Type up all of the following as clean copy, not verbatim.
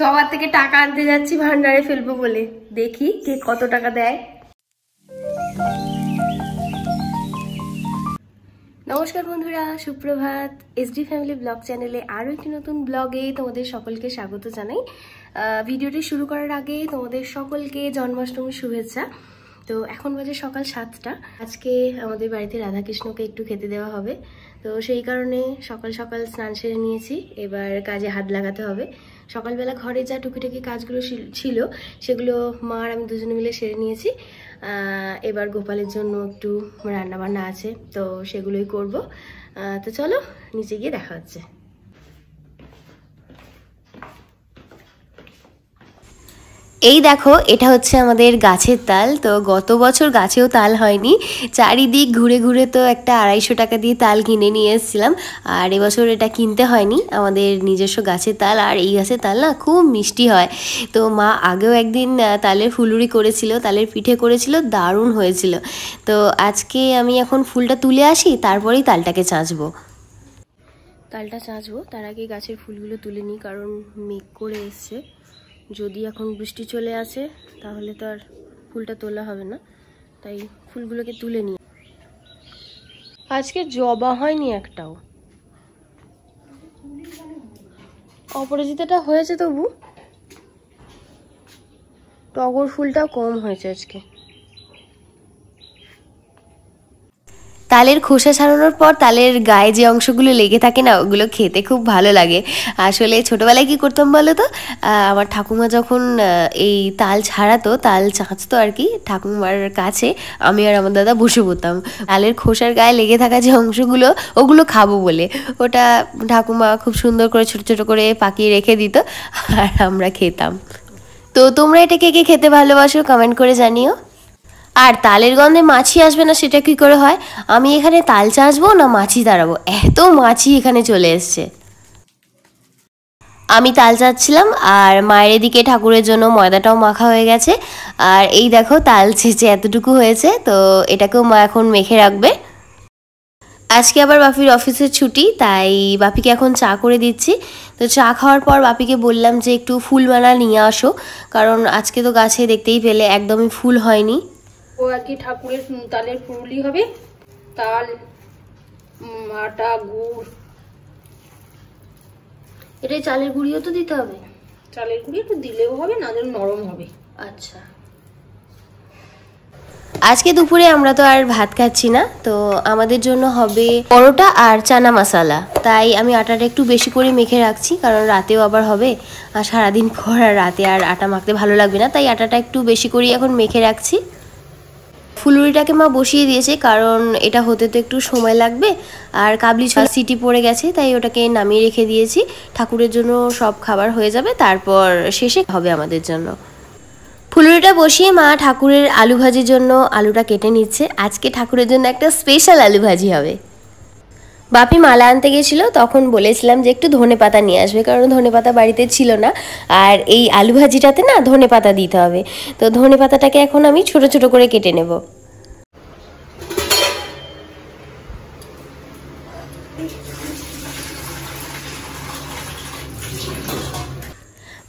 সবার থেকে টাকা আনতে যাচ্ছি ভান্ডারে ফেলবো বলে, দেখি কে কত টাকা দেয়। নমস্কার বন্ধুরা, সুপ্রভাত। এসডি ফ্যামিলি ব্লগ চ্যানেলে আরও একটি নতুন ব্লগে তোমাদের সকলকে স্বাগত জানাই। ভিডিওটি শুরু করার আগে তোমাদের সকলকে জন্মাষ্টমীর শুভেচ্ছা। তো এখন বাজে সকাল 7টা। আজকে আমাদের বাড়িতে রাধাকৃষ্ণকে একটু খেতে দেওয়া হবে, তো সেই কারণে সকাল সকাল স্নান সেরে নিয়েছি। এবার কাজে হাত লাগাতে হবে। সকালবেলা ঘরে যা টুকিটাকি কাজগুলো ছিল সেগুলো মা আর আমি দুজনে মিলে সেরে নিয়েছি। এবার গোপালের জন্য একটু রান্না বান্না আছে, তো সেগুলোই করব। তো চলো নিচে গিয়ে দেখা হচ্ছে। এই দেখো, এটা হচ্ছে আমাদের গাছের তাল। তো গত বছর গাছেও তাল হয়নি, চারিদিক ঘুরে ঘুরে তো একটা 250 টাকা দিয়ে তাল কিনে নিয়ে এসেছিলাম। আর এবছর এটা কিনতে হয়নি, আমাদের নিজস্ব গাছের তাল। আর এই গাছের তাল না খুব মিষ্টি হয়। তো মা আগেও একদিন তালের ফুলুরি করেছিল, তালের পিঠে করেছিল, দারুণ হয়েছিল। তো আজকে আমি এখন ফুলটা তুলে আসি, তারপরেই তালটাকে চাঁচবো। তালটা চাঁচবো তার আগে গাছের ফুলগুলো তুলে নিই, কারণ মেঘ করে এসছে। যদি এখন বৃষ্টি চলে আসে তাহলে তো আর ফুলটা তোলা হবে না, তাই ফুলগুলোকে তুলে নিই। আজকে জবা হয়নি একটাও, অপরাজিতাটা হয়েছে, তবু টগর ফুলটাও কম হয়েছে আজকে। তালের খোসা ছাড়ানোর পর তালের গায়ে যে অংশগুলো লেগে থাকে না, ওগুলো খেতে খুব ভালো লাগে। আসলে ছোটোবেলায় কী করতাম বলো তো, আমার ঠাকুমা যখন এই তাল ছাড়াতো, তাল চাঁচতো আর কি, ঠাকুমার কাছে আমি আর আমার দাদা বসে পড়তাম। তালের খোসার গায়ে লেগে থাকা যে অংশগুলো, ওগুলো খাবো বলে ওটা ঠাকুমা খুব সুন্দর করে ছোটো ছোটো করে পাকিয়ে রেখে দিত, আর আমরা খেতাম। তো তোমরা এটা কে কে খেতে ভালোবাসো কমেন্ট করে জানিও। আর তালের গন্ধে মাছি আসবে না সেটা কি করে হয়? আমি এখানে তাল চাঁচবো না মাছি তাড়াবো, এত মাছি এখানে চলে এসছে। আমি তাল চাঁচছিলাম, আর মায়ের এদিকে ঠাকুরের জন্য ময়দাটাও মাখা হয়ে গেছে। আর এই দেখো তাল ছেঁচে এতটুকু হয়েছে, তো এটাকেও মা এখন মেখে রাখবে। আজকে আবার বাপির অফিসের ছুটি, তাই বাপিকে এখন চা করে দিচ্ছি। তো চা খাওয়ার পর বাপিকে বললাম যে একটু ফুলমালা নিয়ে আসো, কারণ আজকে তো গাছে দেখতেই পেলে একদমই ফুল হয়নি। ও আর কি ঠাকুরের তালের ফুলই হবে, তাল, আটা, গুড়। এটাই চালের গুঁড়িও তো দিতে হবে? চালের গুঁড়ি একটু দিলেও হবে, না দিলে নরম হবে। আচ্ছা, আজকে দুপুরে আমরা তো আর ভাত খাচ্ছি না, তো আমাদের জন্য হবে পরোটা আর চানা মশলা। তাই আমি আটাটা একটু বেশি করে মেখে রাখছি, কারণ রাতেও আবার হবে। আর সারাদিন পর আর রাতে আর আটা মাখতে ভালো লাগবে না, তাই আটাটা একটু বেশি করেই এখন মেখে রাখছি। ফুলুরিটাকে মা বসিয়ে দিয়েছে, কারণ এটা হতে তো একটু সময় লাগবে। আর কাবলি ছোলা সিটি পড়ে গেছে, তাই ওটাকে নামিয়ে রেখে দিয়েছি। ঠাকুরের জন্য সব খাবার হয়ে যাবে, তারপর শেষে হবে আমাদের জন্য। ফুলুরিটা বসিয়ে মা ঠাকুরের আলু ভাজির জন্য আলুটা কেটে নিচ্ছে। আজকে ঠাকুরের জন্য একটা স্পেশাল আলু ভাজি হবে। বাপি মালা আনতে গেছিলো, তখন বলেছিলাম যে একটু ধনেপাতা নিয়ে আসবে, কারণ ধনেপাতা বাড়িতে ছিল না। আর এই আলু ভাজিটাতে না ধনেপাতা দিতে হবে। তো ধনেপাতাটাকে এখন আমি ছোট ছোট করে কেটে নেব।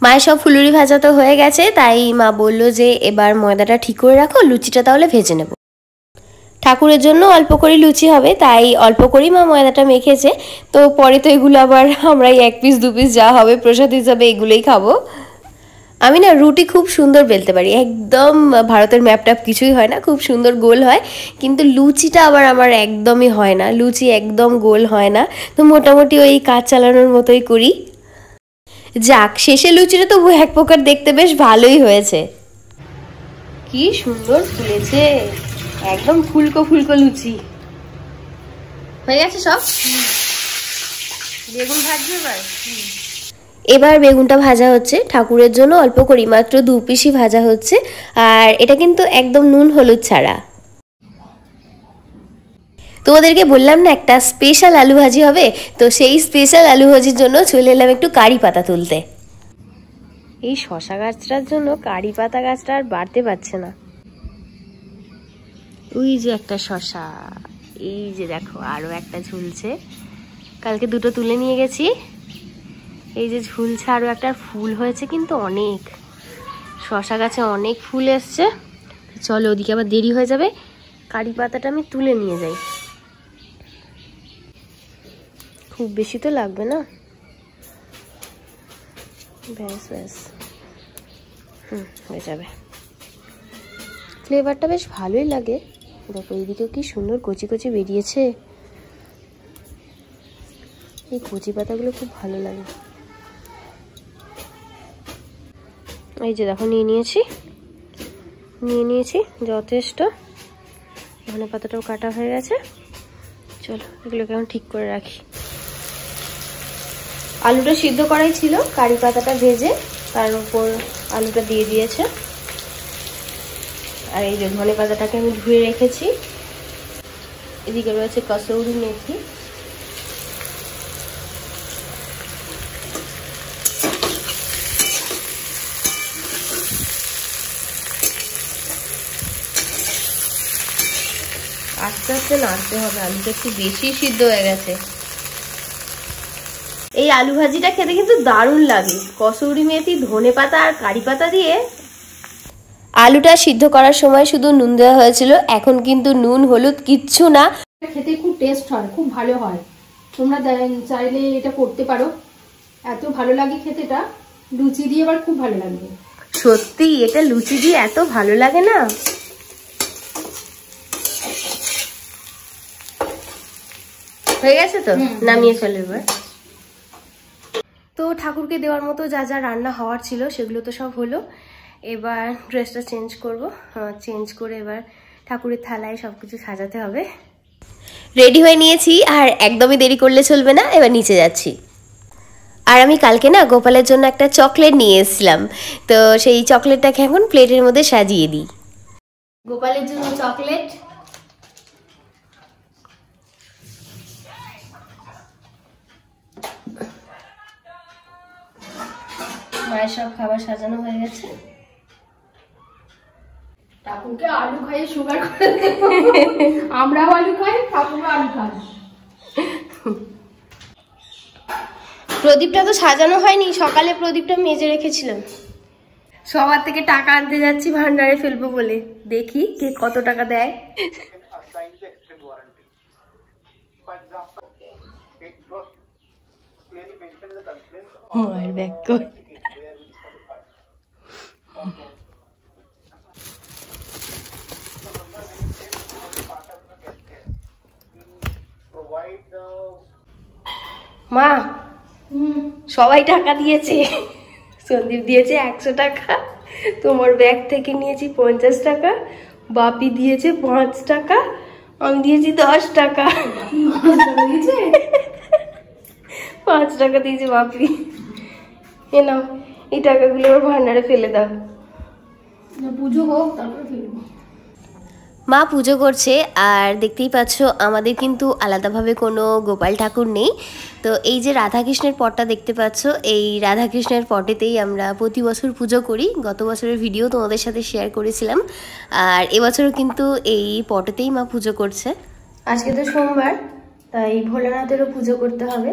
মায়ের সব ফুলুরি ভাজা তো হয়ে গেছে, তাই মা বললো যে এবার ময়দাটা ঠিক করে রাখো, লুচিটা তাহলে ভেজে নেব। ঠাকুরের জন্য অল্প করে লুচি হবে, তাই অল্প করেই মা ময়দাটা মেখেছে। তো পরে তো এগুলো আবার আমরা 1 পিস 2 পিস যা হবে প্রসাদ হিসাবে এগুলোই খাবো। আমি না রুটি খুব সুন্দর বেলতে পারি, একদম ভারতের ম্যাপট্যাপ কিছুই হয় না, খুব সুন্দর গোল হয়। কিন্তু লুচিটা আবার আমার একদমই হয় না, লুচি একদম গোল হয় না। তো মোটামুটি ওই কাজ চালানোর মতোই করি। যাক, শেষে লুচিটা তো এক প্রকার দেখতে বেশ ভালোই হয়েছে। কি সুন্দর ফুলেছে, একদম ফুলকো ফুলকো লুচি হয়ে গেছে সব। বেগুন ভাজবে এবার বেগুনটা ভাজা হচ্ছে ঠাকুরের জন্য, অল্প করি মাত্র 2 পিসই ভাজা হচ্ছে। আর এটা কিন্তু একদম নুন হলুদ ছাড়া। তোমাদেরকে বললাম না একটা স্পেশাল আলু ভাজি হবে, তো সেই স্পেশাল আলু ভাজির জন্য চলে এলাম একটু কারি পাতা তুলতে। এই শশা গাছটার জন্য কারি পাতা গাছটা আর বাড়তে পারছে না। ওই যে একটা শশা, এই যে দেখো আরো একটা ঝুলছে, কালকে 2টো তুলে নিয়ে গেছি। এই যে ঝুলছে, আরও একটা ফুল হয়েছে কিন্তু অনেক, শশা গাছে অনেক ফুল এসছে। চলো ওদিকে আবার দেরি হয়ে যাবে, কারি পাতাটা আমি তুলে নিয়ে যাই। খুব বেশি তো লাগবে না, ব্যাস ব্যাস, হয়ে যাবে। ফ্লেভারটা বেশ ভালোই লাগে। দেখো এইদিকেও কি সুন্দর কচি কচি বেরিয়েছে, এই কচি পাতাগুলো খুব ভালো লাগে। এই যে দেখো নিয়ে নিয়েছি যথেষ্ট। ধনে পাতাটাও কাটা হয়ে গেছে। চলো এগুলোকে এখন ঠিক করে রাখি। আলুটা সিদ্ধ করাই ছিল, কারি পাতাটা ভেজে তার উপর আলুটা দিয়ে দিয়েছে। আর এই যে ধনে পাতাটাকে আমি ধুয়ে রেখেছি। এদিকে রয়েছে কসুরি মেথি, আস্তে আস্তে নাড়তে হবে, আলুটা একটু বেশি সিদ্ধ হয়ে গেছে। এই আলু ভাজিটা খেতে কিন্তু দারুণ লাগে, কসুরি মেথি, ধনে পাতা আর কারি পাতা দিয়ে। আলুটা সিদ্ধ করার সময় শুধু নুন দেওয়া হয়েছিল, এখন কিন্তু নুন হলুদ কিচ্ছু না। খেতে খুব টেস্ট হয়, খুব ভালো হয়। তোমরা চাইলে এটা করতে পারো, এত ভালো লাগে খেতে। এটা লুচি দিয়ে আবার খুব ভালো লাগবে। সত্যি এটা লুচি দিয়ে এত ভালো লাগে না। হয়ে গেছে তো, নামিয়ে ফেলো এবার। তো ঠাকুরকে দেওয়ার মতো যা যা রান্না হওয়ার ছিল সেগুলো তো সব হলো। এবার ড্রেসটা চেঞ্জ করব, চেঞ্জ করে এবার ঠাকুরের থালায় সবকিছু সাজাতে হবে। রেডি হয়ে নিয়েছি, আর একদমই দেরি করলে চলবে না। এবার নিচে যাচ্ছি। আর আমি কালকে না গোপালের জন্য একটা চকলেট নিয়ে এসেছিলাম, তো সেই চকলেটটাকে এখন প্লেটের মধ্যে সাজিয়ে দিই। গোপালের জন্য চকলেট, মায়ের সব খাবার সাজানো হয়ে গেছে। ঠাকুরকে আলু খাইয়ে সুগার করে দেবো। আমরাও আলু খাই, ঠাকুরও আলু খাই। প্রদীপটা তো সাজানো হয়নি, সকালে প্রদীপটা মেজে রেখেছিলাম। সবার থেকে টাকা আনতে যাচ্ছি ভান্ডারে ফেলবো বলে, দেখি কে কত টাকা দেয়। মায়ের ব্যাগ কই? মা সবাই টাকা দিয়েছে, সন্দীপ দিয়েছে 100 টাকা, তোমার ব্যাগ থেকে নিয়েছি 50 টাকা, বাপি দিয়েছে 5 টাকা, আমি দিয়েছি 10 টাকা। 5 টাকা দিয়েছে বাপি। এ নাও, এই টাকাগুলো ওর ভান্ডারে ফেলে দাও। পুজো হোক তারপরে ফেলবো। মা পুজো করছে, আর দেখতেই পাচ্ছ আমাদের কিন্তু আলাদাভাবে কোনো গোপাল ঠাকুর নেই। তো এই যে রাধাকৃষ্ণের পটটা দেখতে পাচ্ছ, এই রাধাকৃষ্ণের পটেতেই আমরা প্রতি বছর পুজো করি। গত বছরের ভিডিও তোমাদের সাথে শেয়ার করেছিলাম, আর এবছরও কিন্তু এই পটেতেই মা পুজো করছে। আজকে তো সোমবার, তাই ভোলানাথেরও পুজো করতে হবে।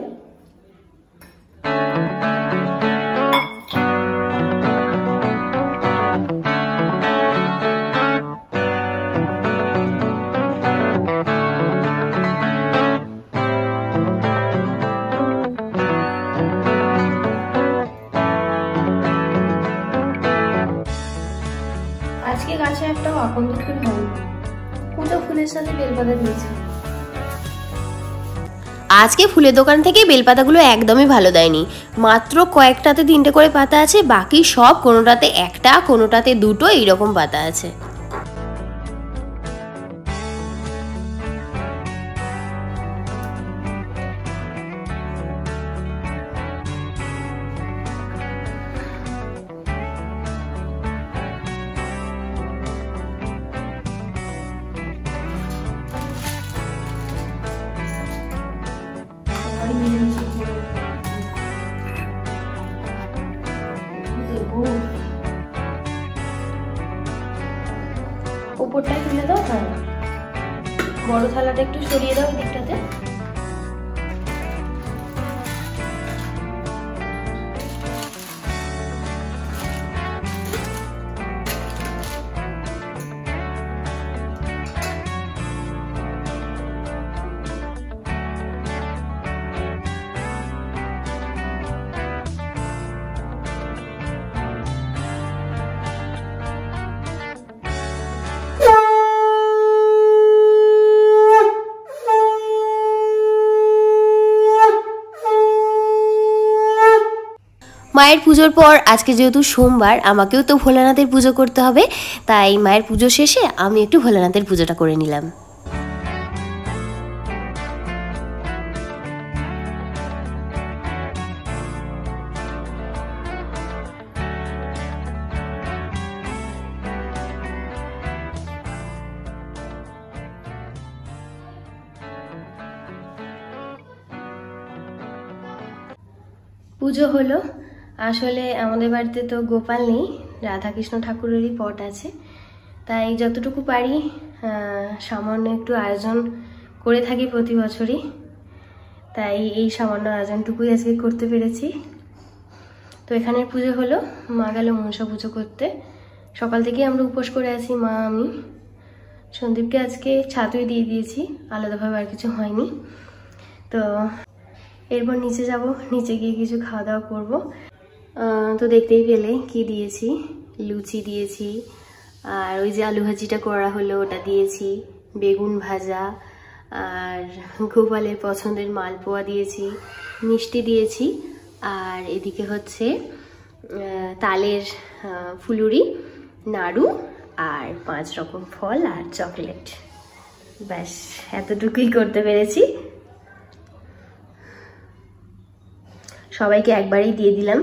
আজকে গাছে একটা আকন্দ ফুল হয়, কুটো ফুলের সাথে বেলপাতা দিয়েছে। আজকে ফুলের দোকান থেকে বেলপাতাগুলো একদমই ভালো দেয়নি, মাত্র কয়েকটাতে 3টে করে পাতা আছে, বাকি সব কোনোটাতে 1টা, কোনোটাতে 2টো, এইরকম পাতা আছে। উপরটা তুলে দাও, হ্যাঁ বড় থালাটা একটু সরিয়ে দাও দিকটাতে। মায়ের পুজোর পর আজকে যেহেতু সোমবার, আমাকেও তো ভোলানাথের পুজো করতে হবে, তাই মায়ের পুজো শেষে আমি একটু ভোলানাথের পুজোটা করে নিলাম। পুজো হলো। আসলে আমাদের বাড়িতে তো গোপাল নেই, রাধাকৃষ্ণ ঠাকুরেরই পট আছে, তাই যতটুকু পারি সামান্য একটু আয়োজন করে থাকি প্রতি বছরই, তাই এই সামান্য আয়োজনটুকুই আজকে করতে পেরেছি। তো এখানের পুজো হলো, মা গেল মনসা পুজো করতে। সকাল থেকে আমরা উপোস করে আছি, মা আমি। সন্দীপকে আজকে ছাতুই দিয়ে দিয়েছি, আলাদাভাবে আর কিছু হয়নি। তো এরপর নিচে যাব, নিচে গিয়ে কিছু খাওয়া দাওয়া করবো। তো দেখতেই পেলে কি দিয়েছি, লুচি দিয়েছি, আর ওই যে আলু ভাজিটা করা হলো ওটা দিয়েছি, বেগুন ভাজা, আর গোপালের পছন্দের মালপোয়া দিয়েছি, মিষ্টি দিয়েছি, আর এদিকে হচ্ছে তালের ফুলুরি, নাড়ু, আর 5 রকম ফল আর চকলেট। ব্যাস এতটুকুই করতে পেরেছি। সবাইকে একবারেই দিয়ে দিলাম।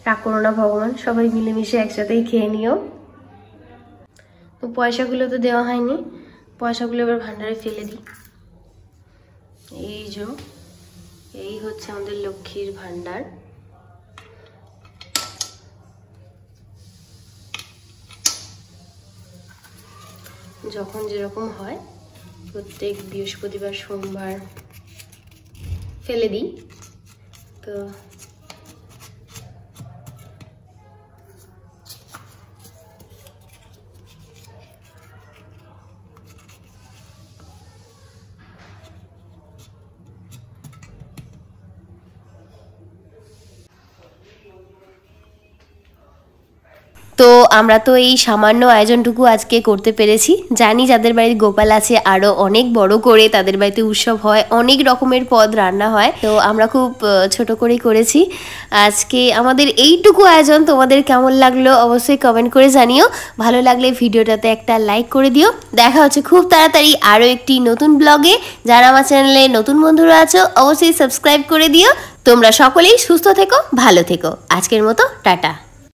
রাগ করো না ভগবান, সবাই মিলেমিশে একসাথেই খেয়ে নিও। তো পয়সাগুলো তো দেওয়া হয়নি, পয়সাগুলো এবার ভান্ডারে ফেলে দিই। এই হচ্ছে আমাদের লক্ষ্মীর ভান্ডার। যখন যেরকম হয় প্রত্যেক বৃহস্পতিবার সোমবার ফেলে দিই। তো তো আমরা তো এই সামান্য আয়োজনটুকু আজকে করতে পেরেছি। জানি যাদের বাড়িতে গোপাল আছে আরও অনেক বড় করে তাদের বাড়িতে উৎসব হয়, অনেক রকমের পদ রান্না হয়। তো আমরা খুব ছোট করেই করেছি আজকে। আমাদের এইটুকু আয়োজন তোমাদের কেমন লাগলো অবশ্যই কমেন্ট করে জানিও। ভালো লাগলে ভিডিওটাতে একটা লাইক করে দিও। দেখা হচ্ছে খুব তাড়াতাড়ি আরও একটি নতুন ব্লগে। যারা আমার চ্যানেলে নতুন বন্ধুরা আছো অবশ্যই সাবস্ক্রাইব করে দিও। তোমরা সকলেই সুস্থ থেকো, ভালো থেকো। আজকের মতো টাটা।